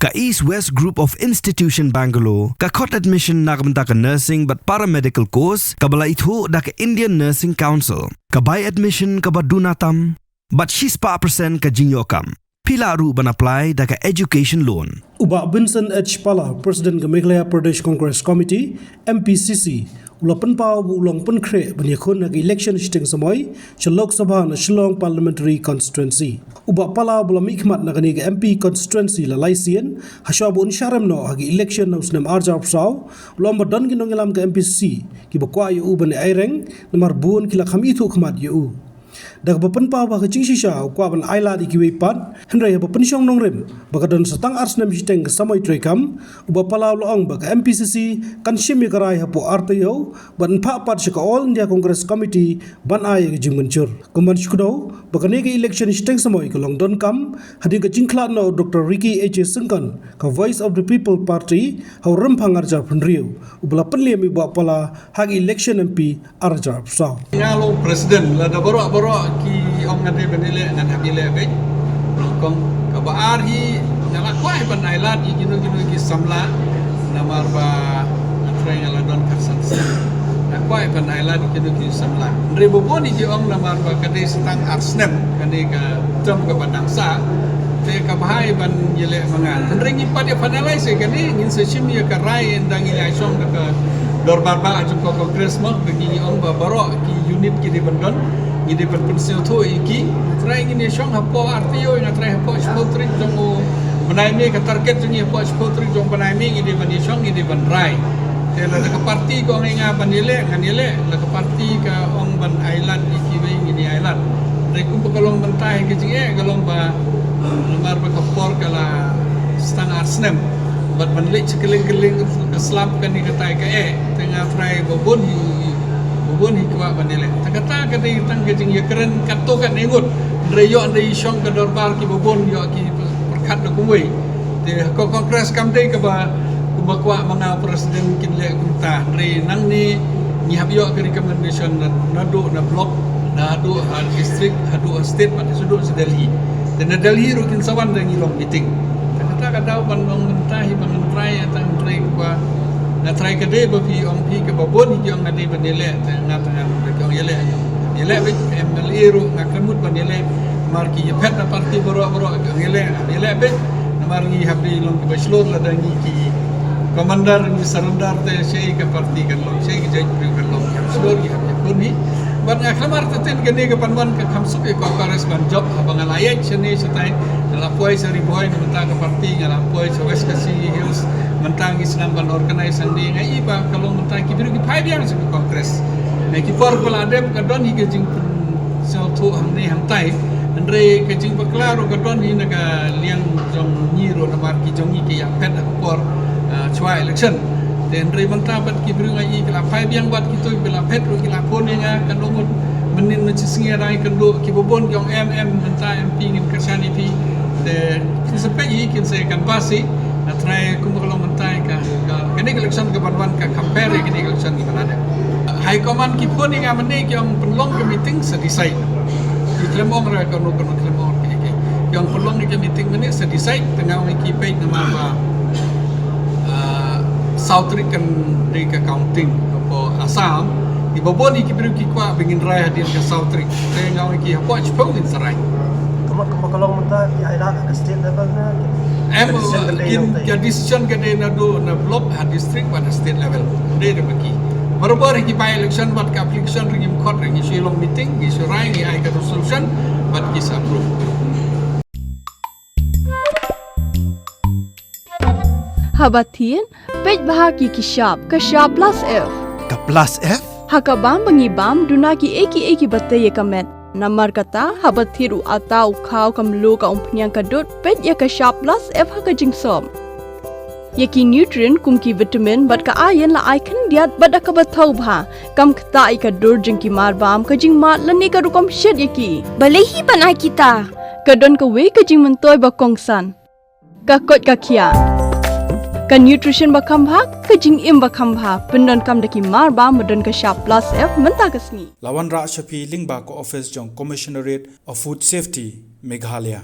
Ka East West Group of Institution Bangalore, ka khot admission na kamta ka nursing but paramedical course, ka bala itho da ka Indian Nursing Council, ka buy admission ka badunatam, but she's pa percent ka jinyokam. Pila ru ban apply da ka education loan. Uba Vincent H. Pala, President ka Meghalaya Pradesh Congress Committee, MPCC, ulapan pao bu ulang penkre banyakun nag election sitting samoy sa Lok Sabha na Shillong Parliamentary Constituency. Uba Pala bulam ikmat na kaniga MP Constituency la laisian, hasya bu unsyaram no hagi election na usnam arja psaw, ulam badan ginong ilam ka MPCC, kibakwa yu uban ni aireng, namar buon kila kami itu kemat yu. Dak bapen pa ba kecing sisa kwa ban aila di kiwi pat hendrai ba pensyong nongrem bakadon setang arsnem siteng samoi trekam uba pala loong ba MPCC kan shimi karai hapo artayo ban pa pat sika All India Congress Committee ban ay jing mencur kumban skudo bakane ke election siteng samoi ka longdon kam hadi ka jingkla no Dr. Ricky H. Sengkan ka Voice of the People Party hau rempang arja penriu ubala penliam uba pala hagi election MP arja psaw ngalo presiden la da baro ki om ngade benile ngan habile be kong ka baar hi ngala kwai ban ailat i gino ki samla namar ba atrai ngala don karsan na kwai ban ailat i gino ki samla ndre boboni ki om namar ba kade setang arsnem kade ka jam ka badangsa te ka bahai ban yele mangal ndre ngi pade panalai se kade ngin se chimi ka rai ndang ile asom ka dorbar ba ajum ko kongres mo begini om ba baro ki unit ki de bandon ini berpensil tu iki try ini syong hapo artio ina try hapo spotri jong benai mi ka target jong hapo spotri jong benai mi ini ban syong ini ban rai tela ka parti ko ngai nga banile nganile la ka parti ka ong ban island iki we ini island rekum pekalong bentai ke jinge kalong ba lemar ba kapor kala stang arsnem bat banle cekeling-keling ke slap kan ni katai ka tengah try bobon bubun hikwa bandile takata kata tang kejing ya keren kato kan engut reyo andai syong ke dorbar ki bubun yo ki perkat na kumwe te ko kongres kamde ke ba kumakwa mga presiden kinle kunta re nang ni habyo ke recommendation na do na block na do district hadu state pat sudu Delhi dan Delhi rukin sawan dang ilong meeting takata kada bandong mentahi bangun raya tang tre kwa na try ka de ba pi ong pi ka babon hi ong ngade banile nga tangan ka ong yele be MLA ro nga kramut banile marki ya pet na parti boro ka yele be na margi habri long ka baslor la dangi ki komandar ni sarandar te sei ka parti kan long sei ki jai pri kan long baslor ki habri kuni ban nga khamar te ten gane ka panwan ka khamsuk ko kares ban job habang alayat sene satai la poi sari boy na mata ka parti nga la poi sa west kasi hills mentang Islam ban organize andi ngai iba kalau mentang kibiru ki pai biang se kongres na ki por pala adem ka don hi ke jing so thu hamne hamtai andre ke jing baklaro ka don hi na ka liang jong ni ro na mar ki jong ni ki ya pet por chua election den re mentang bat kibiru ngai ka pai biang bat ki tu bela pet ro ki la pon nga ka domut menin na chisinga rai kan do ki bobon jong mentang MP ngin kersani pi de sepe hi kin se kan pasi na try kung kalau mentai ka kini election ke banwan ka compare kini election di mana high command ki pun nga mane ki ang penlong ke meeting sa decide ki klemong ra ka no klemong ki yang penlong ke meeting mane sa decide tengah ang ki pay na ma South Rican di ka counting po Assam di baboni ki biru ki kwa bingin rai hadir ke South Ric tengah ang ki hapo chpong in sarai kalau mentai ki ailat ke state level na ya decision ke na do na block ha district pada state level de bagi baru-baru ki by election buat ke application ring court ring isi long meeting isi rai ni ai ka resolution buat ki approve Habatin pej bahaki ki shop ka shop plus f Ka plus F? hakabam bangibam dunaki eki bataye kamet Namar kata habat thiru atau kau kamlu ka umpnyang kadut pet ya ka shop plus f ha ka jingsom. Yaki nutrient kum ki vitamin bat ka iron la icon diat bat ka bathau bha kam kta I ka dur jing ki mar bam ka jing mat lani ka rukom shed yaki. Balehi panai kita. Ka don ka we ka jing mentoy ba kongsan. Ka kot ka kia. Ka nutrition ba kam bha ka jing im ba kam bha pendon kam daki mar bam don ka shop plus f menta ka sngi. Lawan Ra Shafi Lingba ko office jong Commissionerate of Food Safety Meghalaya